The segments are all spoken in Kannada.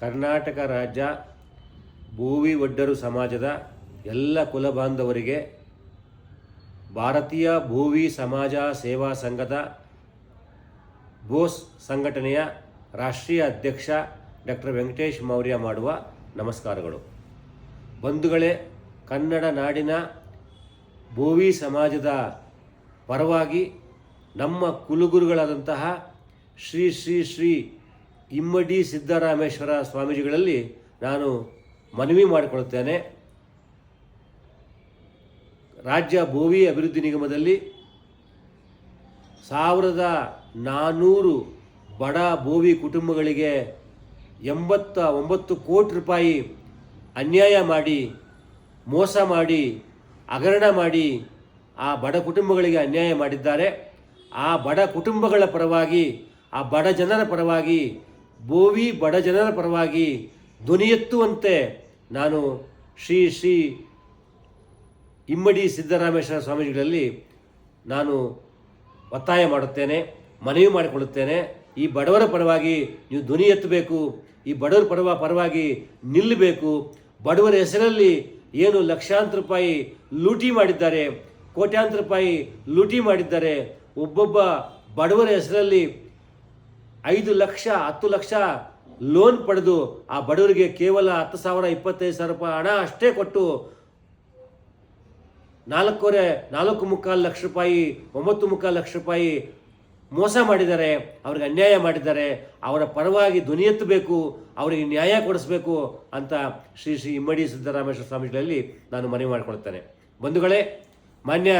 ಕರ್ನಾಟಕ ರಾಜ್ಯ ಭೋವಿ ಒಡ್ಡರು ಸಮಾಜದ ಎಲ್ಲ ಕುಲಬಾಂಧವರಿಗೆ ಭಾರತೀಯ ಭೋವಿ ಸಮಾಜ ಸೇವಾ ಸಂಘದ ಬೋಸ್ ಸಂಘಟನೆಯ ರಾಷ್ಟ್ರೀಯ ಅಧ್ಯಕ್ಷ ಡಾಕ್ಟರ್ ವೆಂಕಟೇಶ್ ಮೌರ್ಯ ಮಾಡುವ ನಮಸ್ಕಾರಗಳು. ಬಂಧುಗಳೇ, ಕನ್ನಡ ನಾಡಿನ ಭೋವಿ ಸಮಾಜದ ಪರವಾಗಿ ನಮ್ಮ ಕುಲಗುರುಗಳಾದಂತಹ ಶ್ರೀ ಶ್ರೀ ಶ್ರೀ ಇಮ್ಮಡಿ ಸಿದ್ದರಾಮೇಶ್ವರ ಸ್ವಾಮೀಜಿಗಳಲ್ಲಿ ನಾನು ಮನವಿ ಮಾಡಿಕೊಳ್ಳುತ್ತೇನೆ. ರಾಜ್ಯ ಭೋವಿ ಅಭಿವೃದ್ಧಿ ನಿಗಮದಲ್ಲಿ 1400 ಬಡ ಭೋವಿ ಕುಟುಂಬಗಳಿಗೆ 89 ಕೋಟಿ ರೂಪಾಯಿ ಅನ್ಯಾಯ ಮಾಡಿ, ಮೋಸ ಮಾಡಿ, ಹಗರಣ ಮಾಡಿ ಆ ಬಡ ಕುಟುಂಬಗಳಿಗೆ ಅನ್ಯಾಯ ಮಾಡಿದ್ದಾರೆ. ಆ ಬಡ ಕುಟುಂಬಗಳ ಪರವಾಗಿ, ಆ ಬಡ ಜನರ ಪರವಾಗಿ, ಭೋವಿ ಬಡ ಜನರ ಪರವಾಗಿ ಧ್ವನಿ ಎತ್ತುವಂತೆ ನಾನು ಶ್ರೀ ಶ್ರೀ ಇಮ್ಮಡಿ ಸಿದ್ದರಾಮೇಶ್ವರ ಸ್ವಾಮೀಜಿಗಳಲ್ಲಿ ನಾನು ಒತ್ತಾಯ ಮಾಡುತ್ತೇನೆ, ಮನವಿ ಮಾಡಿಕೊಳ್ಳುತ್ತೇನೆ. ಈ ಬಡವರ ಪರವಾಗಿ ನೀವು ಧ್ವನಿ ಎತ್ತಬೇಕು, ಈ ಬಡವರ ಪರವಾಗಿ ನಿಲ್ಲಬೇಕು. ಬಡವರ ಹೆಸರಲ್ಲಿ ಏನು ಲಕ್ಷಾಂತರ ರೂಪಾಯಿ ಲೂಟಿ ಮಾಡಿದ್ದಾರೆ, ಕೋಟ್ಯಾಂತರ ರೂಪಾಯಿ ಲೂಟಿ ಮಾಡಿದ್ದಾರೆ. ಒಬ್ಬೊಬ್ಬ ಬಡವರ ಹೆಸರಲ್ಲಿ 5 ಲಕ್ಷ 10 ಲಕ್ಷ ಲೋನ್ ಪಡೆದು ಆ ಬಡವರಿಗೆ ಕೇವಲ 10,000 25,000 ರೂಪಾಯಿ ಹಣ ಅಷ್ಟೇ ಕೊಟ್ಟು 4.25 ಲಕ್ಷ ರೂಪಾಯಿ 9.25 ಲಕ್ಷ ರೂಪಾಯಿ ಮೋಸ ಮಾಡಿದ್ದಾರೆ, ಅವ್ರಿಗೆ ಅನ್ಯಾಯ ಮಾಡಿದ್ದಾರೆ. ಅವರ ಪರವಾಗಿ ಧ್ವನಿ ಎತ್ತಬೇಕು, ಅವರಿಗೆ ನ್ಯಾಯ ಕೊಡಿಸಬೇಕು ಅಂತ ಶ್ರೀ ಶ್ರೀ ಇಮ್ಮಡಿ ಸಿದ್ದರಾಮೇಶ್ವರ ಸ್ವಾಮೀಜಿಗಳಲ್ಲಿ ನಾನು ಮನವಿ ಮಾಡಿಕೊಳ್ತೇನೆ. ಬಂಧುಗಳೇ, ಮಾನ್ಯ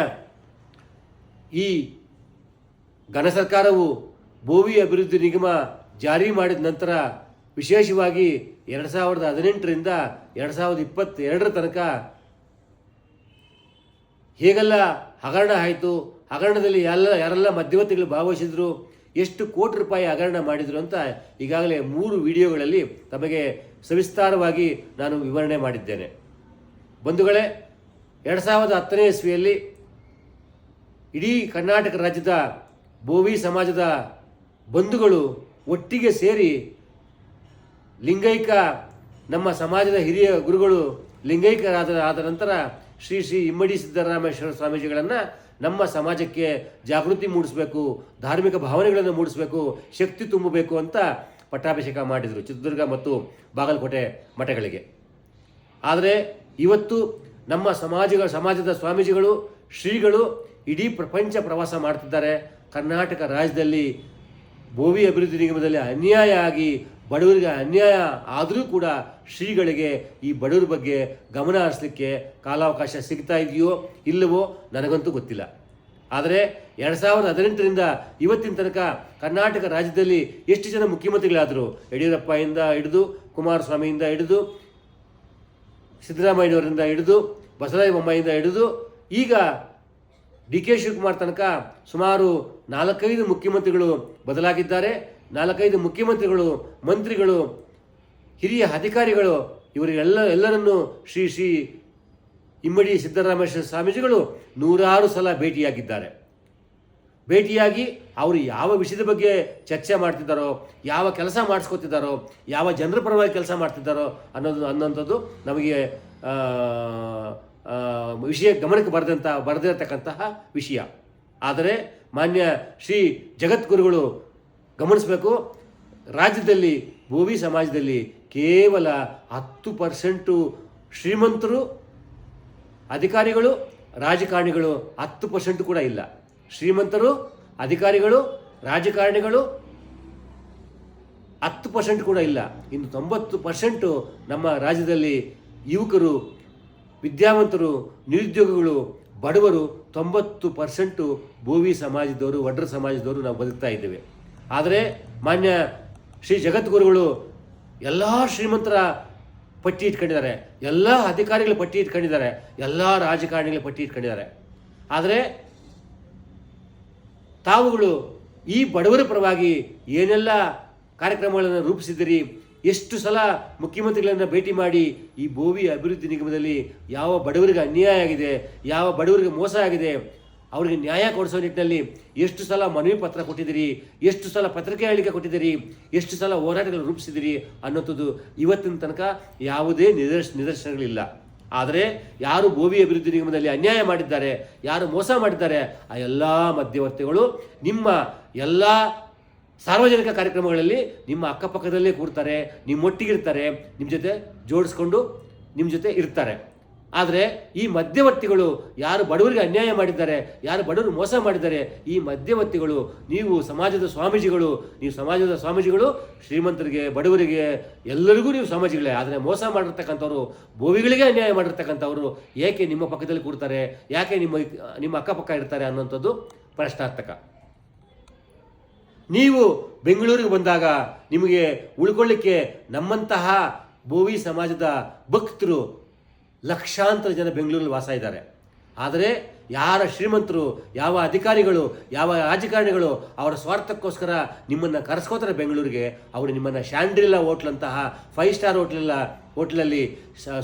ಈ ಘನ ಸರ್ಕಾರವು ಭೋವಿ ಅಭಿವೃದ್ಧಿ ನಿಗಮ ಜಾರಿ ಮಾಡಿದ ನಂತರ ವಿಶೇಷವಾಗಿ 2018ರಿಂದ 2022 ತನಕ ಹೇಗೆಲ್ಲ ಹಗರಣ ಆಯಿತು, ಹಗರಣದಲ್ಲಿ ಯಾರೆಲ್ಲ ಮಧ್ಯವರ್ತಿಗಳು ಭಾಗವಹಿಸಿದ್ರು, ಎಷ್ಟು ಕೋಟಿ ರೂಪಾಯಿ ಹಗರಣ ಮಾಡಿದರು ಅಂತ ಈಗಾಗಲೇ 3 ವಿಡಿಯೋಗಳಲ್ಲಿ ತಮಗೆ ಸವಿಸ್ತಾರವಾಗಿ ನಾನು ವಿವರಣೆ ಮಾಡಿದ್ದೇನೆ. ಬಂಧುಗಳೇ, 2010ನೇ ಇಸ್ವಿಯಲ್ಲಿ ಇಡೀ ಕರ್ನಾಟಕ ರಾಜ್ಯದ ಭೋವಿ ಸಮಾಜದ ಬಂಧುಗಳು ಒಟ್ಟಿಗೆ ಸೇರಿ ಲಿಂಗೈಕ, ನಮ್ಮ ಸಮಾಜದ ಹಿರಿಯ ಗುರುಗಳು ಲಿಂಗೈಕ್ಯರಾದ ನಂತರ ಶ್ರೀ ಶ್ರೀ ಇಮ್ಮಡಿ ಸಿದ್ದರಾಮೇಶ್ವರ ಸ್ವಾಮೀಜಿಗಳನ್ನು ನಮ್ಮ ಸಮಾಜಕ್ಕೆ ಜಾಗೃತಿ ಮೂಡಿಸಬೇಕು, ಧಾರ್ಮಿಕ ಭಾವನೆಗಳನ್ನು ಮೂಡಿಸಬೇಕು, ಶಕ್ತಿ ತುಂಬಬೇಕು ಅಂತ ಪಟ್ಟಾಭಿಷೇಕ ಮಾಡಿದರು ಚಿತ್ರದುರ್ಗ ಮತ್ತು ಬಾಗಲಕೋಟೆ ಮಠಗಳಿಗೆ. ಆದರೆ ಇವತ್ತು ನಮ್ಮ ಸಮಾಜದ ಸ್ವಾಮೀಜಿಗಳು, ಶ್ರೀಗಳು ಇಡೀ ಪ್ರಪಂಚ ಪ್ರವಾಸ ಮಾಡ್ತಿದ್ದಾರೆ. ಕರ್ನಾಟಕ ರಾಜ್ಯದಲ್ಲಿ ಭೋವಿ ಅಭಿವೃದ್ಧಿ ನಿಗಮದಲ್ಲಿ ಅನ್ಯಾಯ ಆಗಿ ಬಡವರಿಗೆ ಅನ್ಯಾಯ ಆದರೂ ಕೂಡ ಶ್ರೀಗಳಿಗೆ ಈ ಬಡವರ ಬಗ್ಗೆ ಗಮನ ಹರಿಸಲಿಕ್ಕೆ ಕಾಲಾವಕಾಶ ಸಿಗ್ತಾ ಇದೆಯೋ ಇಲ್ಲವೋ ನನಗಂತೂ ಗೊತ್ತಿಲ್ಲ. ಆದರೆ 2018ರಿಂದ ಇವತ್ತಿನ ತನಕ ಕರ್ನಾಟಕ ರಾಜ್ಯದಲ್ಲಿ ಎಷ್ಟು ಜನ ಮುಖ್ಯಮಂತ್ರಿಗಳಾದರು, ಯಡಿಯೂರಪ್ಪಯಿಂದ ಹಿಡಿದು, ಕುಮಾರಸ್ವಾಮಿಯಿಂದ ಹಿಡಿದು, ಸಿದ್ದರಾಮಯ್ಯವರಿಂದ ಹಿಡಿದು, ಬಸವರಾಜ ಬೊಮ್ಮಾಯಿಯಿಂದ ಹಿಡಿದು, ಈಗ DK ಶಿವಕುಮಾರ್ ತನಕ ಸುಮಾರು 4-5 ಮುಖ್ಯಮಂತ್ರಿಗಳು ಬದಲಾಗಿದ್ದಾರೆ. 4-5 ಮುಖ್ಯಮಂತ್ರಿಗಳು, ಮಂತ್ರಿಗಳು, ಹಿರಿಯ ಅಧಿಕಾರಿಗಳು ಎಲ್ಲರನ್ನೂ ಶ್ರೀ ಶ್ರೀ ಇಮ್ಮಡಿ ಸಿದ್ದರಾಮೇಶ್ವರ ಸ್ವಾಮೀಜಿಗಳು 100 ಸಲ ಭೇಟಿಯಾಗಿದ್ದಾರೆ. ಭೇಟಿಯಾಗಿ ಅವರು ಯಾವ ವಿಷಯದ ಬಗ್ಗೆ ಚರ್ಚೆ ಮಾಡ್ತಿದ್ದಾರೋ, ಯಾವ ಕೆಲಸ ಮಾಡಿಸ್ಕೊತಿದ್ದಾರೋ, ಯಾವ ಜನರ ಪರವಾಗಿ ಕೆಲಸ ಮಾಡ್ತಿದ್ದಾರೋ ಅನ್ನೋಂಥದ್ದು ನಮಗೆ ವಿಷಯ ಗಮನಕ್ಕೆ ಬರೆದಿರತಕ್ಕಂತಹ ವಿಷಯ. ಆದರೆ ಮಾನ್ಯ ಶ್ರೀ ಜಗದ್ಗುರುಗಳು ಗಮನಿಸಬೇಕು, ರಾಜ್ಯದಲ್ಲಿ ಭೋವಿ ಸಮಾಜದಲ್ಲಿ ಕೇವಲ 10% ಶ್ರೀಮಂತರು, ಅಧಿಕಾರಿಗಳು, ರಾಜಕಾರಣಿಗಳು 10% ಕೂಡ ಇಲ್ಲ. ಶ್ರೀಮಂತರು, ಅಧಿಕಾರಿಗಳು, ರಾಜಕಾರಣಿಗಳು 10% ಕೂಡ ಇಲ್ಲ. ಇನ್ನು 90% ನಮ್ಮ ರಾಜ್ಯದಲ್ಲಿ ಯುವಕರು, ವಿದ್ಯಾವಂತರು, ನಿರುದ್ಯೋಗಿಗಳು, ಬಡವರು 90% ಭೋವಿ ಸಮಾಜದವರು, ಒಡ್ರ ಸಮಾಜದವರು ನಾವು ಬದುಕ್ತಾ ಇದ್ದೇವೆ. ಆದರೆ ಮಾನ್ಯ ಶ್ರೀ ಜಗದ್ಗುರುಗಳು ಎಲ್ಲ ಶ್ರೀಮಂತರ ಪಟ್ಟಿ ಇಟ್ಕೊಂಡಿದ್ದಾರೆ, ಎಲ್ಲ ಅಧಿಕಾರಿಗಳ ಪಟ್ಟಿ ಇಟ್ಕೊಂಡಿದ್ದಾರೆ, ಎಲ್ಲ ರಾಜಕಾರಣಿಗಳ ಪಟ್ಟಿ ಇಟ್ಕೊಂಡಿದ್ದಾರೆ. ಆದರೆ ತಾವುಗಳು ಈ ಬಡವರ ಪರವಾಗಿ ಏನೆಲ್ಲ ಕಾರ್ಯಕ್ರಮಗಳನ್ನು ರೂಪಿಸಿದಿರಿ, ಎಷ್ಟು ಸಲ ಮುಖ್ಯಮಂತ್ರಿಗಳನ್ನು ಭೇಟಿ ಮಾಡಿ ಈ ಭೋವಿ ಅಭಿವೃದ್ಧಿ ನಿಗಮದಲ್ಲಿ ಯಾವ ಬಡವರಿಗೆ ಅನ್ಯಾಯ ಆಗಿದೆ, ಯಾವ ಬಡವರಿಗೆ ಮೋಸ ಆಗಿದೆ, ಅವರಿಗೆ ನ್ಯಾಯ ಕೊಡಿಸೋ ನಿಟ್ಟಿನಲ್ಲಿ ಎಷ್ಟು ಸಲ ಮನವಿ ಪತ್ರ ಕೊಟ್ಟಿದ್ದೀರಿ, ಎಷ್ಟು ಸಲ ಪತ್ರಿಕೆ ಹೇಳಿಕೆ ಕೊಟ್ಟಿದ್ದೀರಿ, ಎಷ್ಟು ಸಲ ಹೋರಾಟಗಳು ರೂಪಿಸಿದಿರಿ ಅನ್ನೋಂಥದ್ದು ಇವತ್ತಿನ ತನಕ ಯಾವುದೇ ನಿದರ್ಶನಗಳಿಲ್ಲ. ಆದರೆ ಯಾರು ಭೋವಿ ಅಭಿವೃದ್ಧಿ ನಿಗಮದಲ್ಲಿ ಅನ್ಯಾಯ ಮಾಡಿದ್ದಾರೆ, ಯಾರು ಮೋಸ ಮಾಡಿದ್ದಾರೆ, ಆ ಎಲ್ಲ ಮಧ್ಯವರ್ತಿಗಳು ನಿಮ್ಮ ಎಲ್ಲ ಸಾರ್ವಜನಿಕ ಕಾರ್ಯಕ್ರಮಗಳಲ್ಲಿ ನಿಮ್ಮ ಅಕ್ಕಪಕ್ಕದಲ್ಲೇ ಕೂರ್ತಾರೆ, ನಿಮ್ಮೊಟ್ಟಿಗಿರ್ತಾರೆ, ನಿಮ್ಮ ಜೊತೆ ಜೋಡಿಸ್ಕೊಂಡು ನಿಮ್ಮ ಜೊತೆ ಇರ್ತಾರೆ. ಆದರೆ ಈ ಮಧ್ಯವರ್ತಿಗಳು ಯಾರು ಬಡವರಿಗೆ ಅನ್ಯಾಯ ಮಾಡಿದ್ದಾರೆ, ಯಾರು ಬಡವರು ಮೋಸ ಮಾಡಿದ್ದಾರೆ, ಈ ಮಧ್ಯವರ್ತಿಗಳು ನೀವು ಸಮಾಜದ ಸ್ವಾಮೀಜಿಗಳು ಶ್ರೀಮಂತರಿಗೆ ಬಡವರಿಗೆ ಎಲ್ಲರಿಗೂ ನೀವು ಸ್ವಾಮೀಜಿಗಳೇ. ಆದರೆ ಮೋಸ ಮಾಡಿರ್ತಕ್ಕಂಥವ್ರು, ಭೋವಿಗಳಿಗೆ ಅನ್ಯಾಯ ಮಾಡಿರ್ತಕ್ಕಂಥವ್ರು ಏಕೆ ನಿಮ್ಮ ಪಕ್ಕದಲ್ಲಿ ಕೂರ್ತಾರೆ, ಯಾಕೆ ನಿಮ್ಮ ಅಕ್ಕಪಕ್ಕ ಇರ್ತಾರೆ ಅನ್ನೋಂಥದ್ದು ಪ್ರಶ್ನಾರ್ಥಕ. ನೀವು ಬೆಂಗಳೂರಿಗೆ ಬಂದಾಗ ನಿಮಗೆ ಉಳ್ಕೊಳ್ಳಿಕ್ಕೆ ನಮ್ಮಂತಹ ಭೋವಿ ಸಮಾಜದ ಭಕ್ತರು ಲಕ್ಷಾಂತರ ಜನ ಬೆಂಗಳೂರಲ್ಲಿ ವಾಸ ಇದ್ದಾರೆ. ಆದರೆ ಯಾರ ಶ್ರೀಮಂತರು, ಯಾವ ಅಧಿಕಾರಿಗಳು, ಯಾವ ರಾಜಕಾರಣಿಗಳು ಅವರ ಸ್ವಾರ್ಥಕ್ಕೋಸ್ಕರ ನಿಮ್ಮನ್ನು ಕರೆಸ್ಕೋತಾರೆ ಬೆಂಗಳೂರಿಗೆ, ಅವರು ನಿಮ್ಮನ್ನು ಶ್ಯಾಂಡ್ರಿಲಾ ಹೋಟ್ಲಂತಹ 5 ಸ್ಟಾರ್ ಹೋಟ್ಲಲ್ಲಿ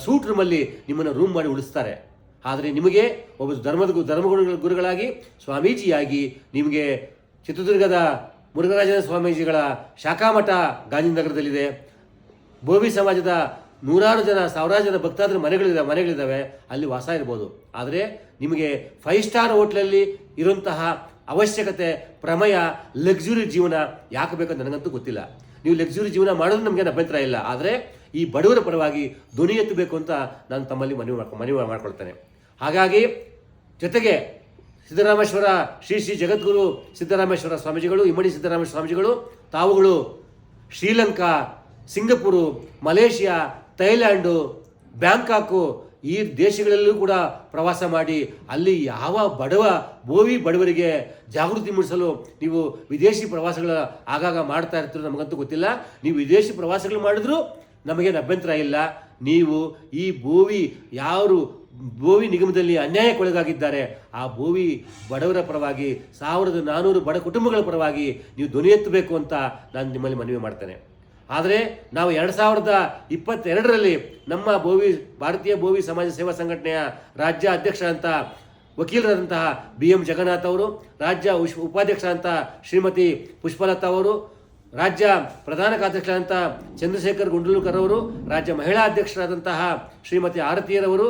ಸೂಟ್ ರೂಮಲ್ಲಿ ನಿಮ್ಮನ್ನು ರೂಮ್ ಮಾಡಿ ಉಳಿಸ್ತಾರೆ. ಆದರೆ ನಿಮಗೆ ಒಬ್ಬ ಧರ್ಮಗುರುಗಳಾಗಿ ಸ್ವಾಮೀಜಿಯಾಗಿ ನಿಮಗೆ ಚಿತ್ರದುರ್ಗದ ಮುರುಘರಾಜನ ಸ್ವಾಮೀಜಿಗಳ ಶಾಖಾಮಠ ಗಾಂಧಿನಗರದಲ್ಲಿದೆ. ಭೋವಿ ಸಮಾಜದ ನೂರಾರು ಜನ, ಸಾವಿರಾರು ಜನ ಭಕ್ತಾದ್ರ ಮನೆಗಳಿದ್ದಾವೆ, ಅಲ್ಲಿ ವಾಸ ಇರ್ಬೋದು. ಆದರೆ ನಿಮಗೆ 5 ಸ್ಟಾರ್ ಹೋಟ್ಲಲ್ಲಿ ಇರುವಂತಹ ಅವಶ್ಯಕತೆ, ಪ್ರಮೇಯ, ಲಕ್ಸುರಿ ಜೀವನ ಯಾಕೆ ಬೇಕಂತ ನನಗಂತೂ ಗೊತ್ತಿಲ್ಲ. ನೀವು ಲಕ್ಸುರಿ ಜೀವನ ಮಾಡೋದು ನಮಗೇನು ಅಭ್ಯಂತರ ಇಲ್ಲ. ಆದರೆ ಈ ಬಡವರ ಪರವಾಗಿ ಧ್ವನಿ ಎತ್ತಬೇಕು ಅಂತ ನಾನು ತಮ್ಮಲ್ಲಿ ಮನವಿ ಮಾಡ್ಕೊಳ್ತೇನೆ. ಹಾಗಾಗಿ ಜೊತೆಗೆ ಸಿದ್ದರಾಮೇಶ್ವರ ಶ್ರೀ ಜಗದ್ಗುರು ಸಿದ್ದರಾಮೇಶ್ವರ ಸ್ವಾಮೀಜಿಗಳು, ಇಮ್ಮಡಿ ಸಿದ್ದರಾಮೇಶ್ವರ ಸ್ವಾಮೀಜಿಗಳು ತಾವುಗಳು Sri Lanka, Singapore, Malaysia, Thailand, Bangkok ಈ ದೇಶಗಳಲ್ಲೂ ಕೂಡ ಪ್ರವಾಸ ಮಾಡಿ ಅಲ್ಲಿ ಯಾವ ಭೋವಿ ಬಡವರಿಗೆ ಜಾಗೃತಿ ಮೂಡಿಸಲು ನೀವು ವಿದೇಶಿ ಪ್ರವಾಸಗಳ ಆಗಾಗ ಮಾಡ್ತಾ ಇರ್ತೀರೋ ನಮಗಂತೂ ಗೊತ್ತಿಲ್ಲ. ನೀವು ವಿದೇಶಿ ಪ್ರವಾಸಗಳು ಮಾಡಿದ್ರೂ ನಮಗೇನು ಅಭ್ಯಂತರ ಇಲ್ಲ. ನೀವು ಈ ಯಾರು ಭೋವಿ ನಿಗಮದಲ್ಲಿ ಅನ್ಯಾಯಕ್ಕೊಳಗಾಗಿದ್ದಾರೆ ಆ ಭೋವಿ ಬಡವರ ಪರವಾಗಿ 1400 ಬಡ ಕುಟುಂಬಗಳ ಪರವಾಗಿ ನೀವು ಧ್ವನಿ ಎತ್ತಬೇಕು ಅಂತ ನಾನು ನಿಮ್ಮಲ್ಲಿ ಮನವಿ ಮಾಡ್ತೇನೆ. ಆದರೆ ನಾವು 2022ರಲ್ಲಿ ನಮ್ಮ ಭಾರತೀಯ ಭೋವಿ ಸಮಾಜ ಸೇವಾ ಸಂಘಟನೆಯ ರಾಜ್ಯ ಅಧ್ಯಕ್ಷ ಅಂತ ವಕೀಲರಾದಂತಹ BM ಜಗನ್ನಾಥ್ ಅವರು, ರಾಜ್ಯ ಉಪಾಧ್ಯಕ್ಷ ಅಂತ ಶ್ರೀಮತಿ ಪುಷ್ಪಲತಾ ಅವರು, ರಾಜ್ಯ ಪ್ರಧಾನ ಕಾರ್ಯದರ್ಶಿಯಾದಂಥ ಚಂದ್ರಶೇಖರ್ ಗುಂಡಲೂಕರ್ ಅವರು, ರಾಜ್ಯ ಮಹಿಳಾ ಅಧ್ಯಕ್ಷರಾದಂತಹ ಶ್ರೀಮತಿ ಆರತಿಯರವರು,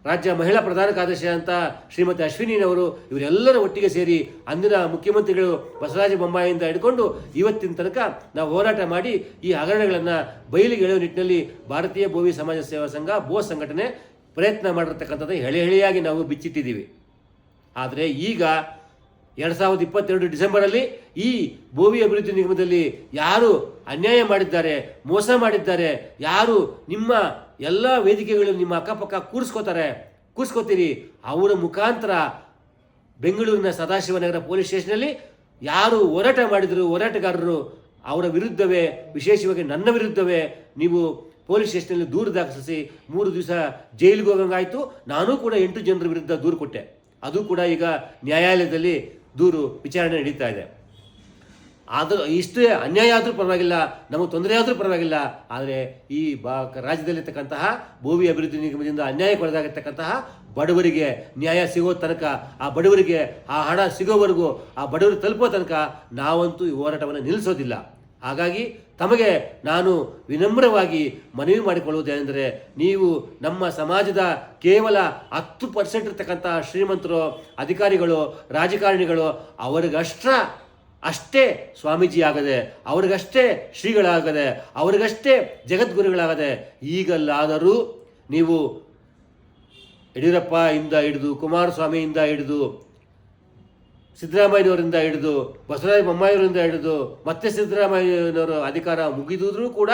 ರಾಜ್ಯ ಮಹಿಳಾ ಪ್ರಧಾನ ಕಾರ್ಯದರ್ಶಿಯಾದಂಥ ಶ್ರೀಮತಿ ಅಶ್ವಿನಿಯವರು, ಇವರೆಲ್ಲರ ಒಟ್ಟಿಗೆ ಸೇರಿ ಅಂದಿನ ಮುಖ್ಯಮಂತ್ರಿಗಳು ಬಸವರಾಜ ಬೊಮ್ಮಾಯಿಯಿಂದ ಹಿಡ್ಕೊಂಡು ಇವತ್ತಿನ ತನಕ ನಾವು ಹೋರಾಟ ಮಾಡಿ ಈ ಹಗರಣಗಳನ್ನು ಬಯಲಿಗೆ ಎಳೆಯುವ ನಿಟ್ಟಿನಲ್ಲಿ ಭಾರತೀಯ ಭೋವಿ ಸಮಾಜ ಸೇವಾ ಸಂಘ ಸಂಘಟನೆ ಪ್ರಯತ್ನ ಮಾಡಿರ್ತಕ್ಕಂಥದ್ದು ಎಳೆಯಾಗಿ ನಾವು ಬಿಚ್ಚಿಟ್ಟಿದ್ದೀವಿ. ಆದರೆ ಈಗ 2022 ಡಿಸೆಂಬರಲ್ಲಿ ಈ ಭೋವಿ ಅಭಿವೃದ್ಧಿ ನಿಗಮದಲ್ಲಿ ಯಾರು ಅನ್ಯಾಯ ಮಾಡಿದ್ದಾರೆ, ಮೋಸ ಮಾಡಿದ್ದಾರೆ, ಯಾರು ನಿಮ್ಮ ಎಲ್ಲ ವೇದಿಕೆಗಳು ನಿಮ್ಮ ಅಕ್ಕಪಕ್ಕ ಕೂರಿಸ್ಕೋತೀರಿ ಅವರ ಮುಖಾಂತರ ಬೆಂಗಳೂರಿನ ಸದಾಶಿವನಗರ ಪೊಲೀಸ್ ಸ್ಟೇಷನಲ್ಲಿ ಯಾರು ಹೋರಾಟ ಮಾಡಿದರು, ಹೋರಾಟಗಾರರು ಅವರ ವಿರುದ್ಧವೇ, ವಿಶೇಷವಾಗಿ ನನ್ನ ವಿರುದ್ಧವೇ ನೀವು ಪೊಲೀಸ್ ಸ್ಟೇಷನಲ್ಲಿ ದೂರು ದಾಖಲಿಸಿ 3 ದಿವಸ ಜೈಲಿಗೆ ಹೋಗಂಗಾಯಿತು. ನಾನೂ ಕೂಡ 8 ಜನರ ವಿರುದ್ಧ ದೂರು ಕೊಟ್ಟೆ. ಅದು ಕೂಡ ಈಗ ನ್ಯಾಯಾಲಯದಲ್ಲಿ ವಿಚಾರಣೆ ನಡೀತಾ ಇದೆ. ಆದರೂ ಇಷ್ಟೇ ಅನ್ಯಾಯ ಆದರೂ ಪರವಾಗಿಲ್ಲ, ನಮಗೆ ತೊಂದರೆ ಆದರೂ ಪರವಾಗಿಲ್ಲ. ಆದರೆ ಈ ರಾಜ್ಯದಲ್ಲಿರ್ತಕ್ಕಂತಹ ಭೋವಿ ಅಭಿವೃದ್ಧಿ ನಿಗಮದಿಂದ ಅನ್ಯಾಯಕ್ಕೊಳಗಾಗಿರ್ತಕ್ಕಂತಹ ಬಡವರಿಗೆ ನ್ಯಾಯ ಸಿಗೋ ತನಕ, ಆ ಬಡವರಿಗೆ ಆ ಹಣ ಸಿಗೋವರೆಗೂ, ಆ ಬಡವರು ತಲುಪೋ ತನಕ ನಾವಂತೂ ಈ ಹೋರಾಟವನ್ನು ನಿಲ್ಲಿಸೋದಿಲ್ಲ. ಹಾಗಾಗಿ ತಮಗೆ ನಾನು ವಿನಮ್ರವಾಗಿ ಮನವಿ ಮಾಡಿಕೊಳ್ಳುವುದೇನೆಂದರೆ, ನೀವು ನಮ್ಮ ಸಮಾಜದ ಕೇವಲ 10% ಇರ್ತಕ್ಕಂಥ ಶ್ರೀಮಂತರು, ಅಧಿಕಾರಿಗಳು, ರಾಜಕಾರಣಿಗಳು ಅಷ್ಟೇ ಸ್ವಾಮೀಜಿ ಆಗದೆ, ಅವ್ರಿಗಷ್ಟೇ ಶ್ರೀಗಳಾಗದೆ, ಅವ್ರಿಗಷ್ಟೇ ಜಗದ್ಗುರುಗಳಾಗದೆ, ಈಗಲಾದರೂ ನೀವು ಯಡಿಯೂರಪ್ಪ ಇಂದ ಹಿಡಿದು, ಕುಮಾರಸ್ವಾಮಿಯಿಂದ ಹಿಡಿದು, ಸಿದ್ದರಾಮಯ್ಯನವರಿಂದ ಹಿಡಿದು, ಬಸವರಾಜ ಬೊಮ್ಮಾಯಿಯವರಿಂದ ಹಿಡಿದು, ಮತ್ತೆ ಸಿದ್ದರಾಮಯ್ಯನವರ ಅಧಿಕಾರ ಮುಗಿದಿದ್ರೂ ಕೂಡ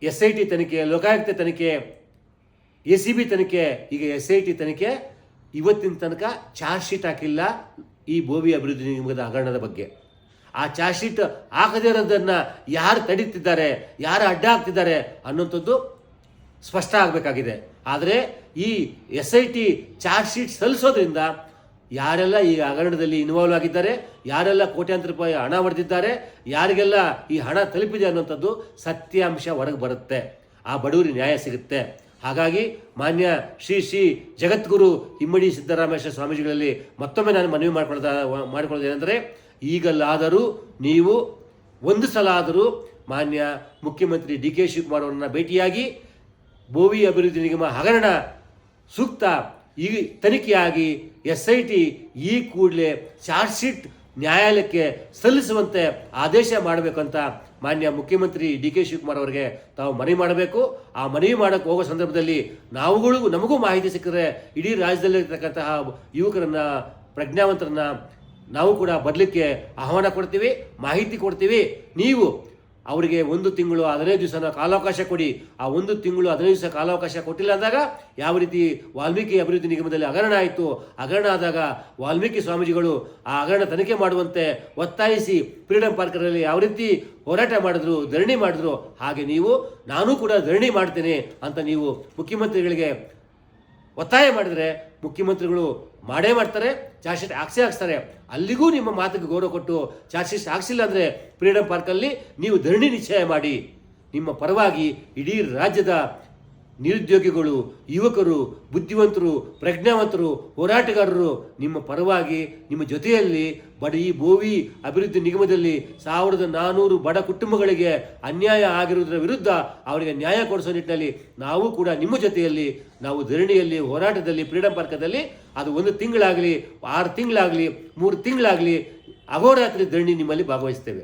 SIT ತನಿಖೆ, ಲೋಕಾಯುಕ್ತ ತನಿಖೆ, ACB ತನಿಖೆ, ಈಗ SIT ತನಿಖೆ ಇವತ್ತಿನ ತನಕ ಚಾರ್ಜ್ ಶೀಟ್ ಹಾಕಿಲ್ಲ ಈ ಭೋವಿ ಅಭಿವೃದ್ಧಿ ನಿಗಮದ ಹಗರಣದ ಬಗ್ಗೆ. ಆ ಚಾರ್ಜ್ ಶೀಟ್ ಹಾಕದೇ ಇರೋದನ್ನು ಯಾರು ತಡೀತಿದ್ದಾರೆ, ಯಾರು ಅಡ್ಡ ಹಾಕ್ತಿದ್ದಾರೆ ಅನ್ನೋಂಥದ್ದು ಸ್ಪಷ್ಟ ಆಗಬೇಕಾಗಿದೆ. ಆದರೆ ಈ SIT ಚಾರ್ಜ್ ಶೀಟ್ ಸಲ್ಲಿಸೋದ್ರಿಂದ ಯಾರೆಲ್ಲ ಈ ಹಗರಣದಲ್ಲಿ ಇನ್ವಾಲ್ವ್ ಆಗಿದ್ದಾರೆ, ಯಾರೆಲ್ಲ ಕೋಟ್ಯಾಂತರ ರೂಪಾಯಿ ಹಣ ಹೊಡೆದಿದ್ದಾರೆ, ಯಾರಿಗೆಲ್ಲ ಈ ಹಣ ತಲುಪಿದೆ ಅನ್ನೋಂಥದ್ದು ಸತ್ಯಾಂಶ ಹೊರಗೆ ಬರುತ್ತೆ. ಆ ಬಡವರಿಗೆ ನ್ಯಾಯ ಸಿಗುತ್ತೆ. ಹಾಗಾಗಿ ಮಾನ್ಯ ಶ್ರೀ ಜಗದ್ಗುರು ಇಮ್ಮಡಿ ಸಿದ್ದರಾಮೇಶ್ವರ ಸ್ವಾಮೀಜಿಗಳಲ್ಲಿ ಮತ್ತೊಮ್ಮೆ ನಾನು ಮನವಿ ಮಾಡಿಕೊಳ್ಳೋದೇನೆಂದರೆ, ಈಗಲಾದರೂ ನೀವು ಒಂದು ಸಲ ಆದರೂ ಮಾನ್ಯ ಮುಖ್ಯಮಂತ್ರಿ ಡಿ ಕೆ ಶಿವಕುಮಾರ್ ಅವರನ್ನು ಭೇಟಿಯಾಗಿ ಬೋವಿ ಅಭಿವೃದ್ಧಿ ನಿಗಮ ಹಗರಣ ಸೂಕ್ತ ಈ ತನಿಖೆಯಾಗಿ SIT ಈ ಕೂಡಲೇ ಚಾರ್ಜ್ ಶೀಟ್ ನ್ಯಾಯಾಲಯಕ್ಕೆ ಸಲ್ಲಿಸುವಂತೆ ಆದೇಶ ಮಾಡಬೇಕಂತ ಮಾನ್ಯ ಮುಖ್ಯಮಂತ್ರಿ ಡಿ ಕೆ ಶಿವಕುಮಾರ್ ಅವರಿಗೆ ತಾವು ಮನವಿ ಮಾಡಬೇಕು. ಆ ಮನವಿ ಮಾಡೋಕ್ಕೆ ಹೋಗೋ ಸಂದರ್ಭದಲ್ಲಿ ನಮಗೂ ಮಾಹಿತಿ ಸಿಕ್ಕಿದ್ರೆ ಇಡೀ ರಾಜ್ಯದಲ್ಲಿರ್ತಕ್ಕಂತಹ ಯುವಕರನ್ನ, ಪ್ರಜ್ಞಾವಂತರನ್ನ ನಾವು ಕೂಡ ಬರಲಿಕ್ಕೆ ಆಹ್ವಾನ ಕೊಡ್ತೀವಿ, ಮಾಹಿತಿ ಕೊಡ್ತೀವಿ. ನೀವು ಅವರಿಗೆ 1 ತಿಂಗಳು 15 ದಿವಸನ ಕಾಲಾವಕಾಶ ಕೊಡಿ. ಆ 1 ತಿಂಗಳು 15 ದಿವಸ ಕಾಲಾವಕಾಶ ಕೊಟ್ಟಿಲ್ಲ ಅಂದಾಗ ಯಾವ ರೀತಿ ವಾಲ್ಮೀಕಿ ಅಭಿವೃದ್ಧಿ ನಿಗಮದಲ್ಲಿ ಹಗರಣ ಆಯಿತು, ಹಗರಣ ಆದಾಗ ವಾಲ್ಮೀಕಿ ಸ್ವಾಮೀಜಿಗಳು ಆ ಹಗರಣ ತನಿಖೆ ಮಾಡುವಂತೆ ಒತ್ತಾಯಿಸಿ ಫ್ರೀಡಂ ಪಾರ್ಕರಲ್ಲಿ ಯಾವ ರೀತಿ ಹೋರಾಟ ಮಾಡಿದ್ರು, ಧರಣಿ ಮಾಡಿದ್ರು, ಹಾಗೆ ನಾನು ಕೂಡ ಧರಣಿ ಮಾಡ್ತೇನೆ ಅಂತ ನೀವು ಮುಖ್ಯಮಂತ್ರಿಗಳಿಗೆ ಒತ್ತಾಯ ಮಾಡಿದರೆ ಮುಖ್ಯಮಂತ್ರಿಗಳು ಮಾಡೇ ಮಾಡ್ತಾರೆ, ಚಾರ್ಜ್ ಶೀಟ್ ಹಾಕ್ಸ್ತಾರೆ. ಅಲ್ಲಿಗೂ ನಿಮ್ಮ ಮಾತಿಗೆ ಗೌರವ ಕೊಟ್ಟು ಚಾರ್ಜ್ ಶೀಟ್ ಹಾಕ್ಸಿಲ್ಲ ಅಂದರೆ ಫ್ರೀಡಂ ಪಾರ್ಕಲ್ಲಿ ನೀವು ಧರಣಿ ನಿಶ್ಚಯ ಮಾಡಿ. ನಿಮ್ಮ ಪರವಾಗಿ ಇಡೀ ರಾಜ್ಯದ ನಿರುದ್ಯೋಗಿಗಳು, ಯುವಕರು, ಬುದ್ಧಿವಂತರು, ಪ್ರಜ್ಞಾವಂತರು, ಹೋರಾಟಗಾರರು ನಿಮ್ಮ ಪರವಾಗಿ, ನಿಮ್ಮ ಜೊತೆಯಲ್ಲಿ ಈ ಬೋವಿ ಅಭಿವೃದ್ಧಿ ನಿಗಮದಲ್ಲಿ 1400 ಬಡ ಕುಟುಂಬಗಳಿಗೆ ಅನ್ಯಾಯ ಆಗಿರುವುದರ ವಿರುದ್ಧ ಅವರಿಗೆ ನ್ಯಾಯ ಕೊಡಿಸೋ ನಿಟ್ಟಿನಲ್ಲಿ ನಾವು ಕೂಡ ನಿಮ್ಮ ಜೊತೆಯಲ್ಲಿ ನಾವು ಧರಣಿಯಲ್ಲಿ, ಹೋರಾಟದಲ್ಲಿ, ಫ್ರೀಡಂ ಪಾರ್ಕದಲ್ಲಿ ಅದು 1 ತಿಂಗಳಾಗಲಿ, 6 ತಿಂಗಳಾಗಲಿ, 3 ತಿಂಗಳಾಗಲಿ ಅಹೋರಾತ್ರಿ ಧರಣಿ ನಿಮ್ಮಲ್ಲಿ ಭಾಗವಹಿಸ್ತೇವೆ.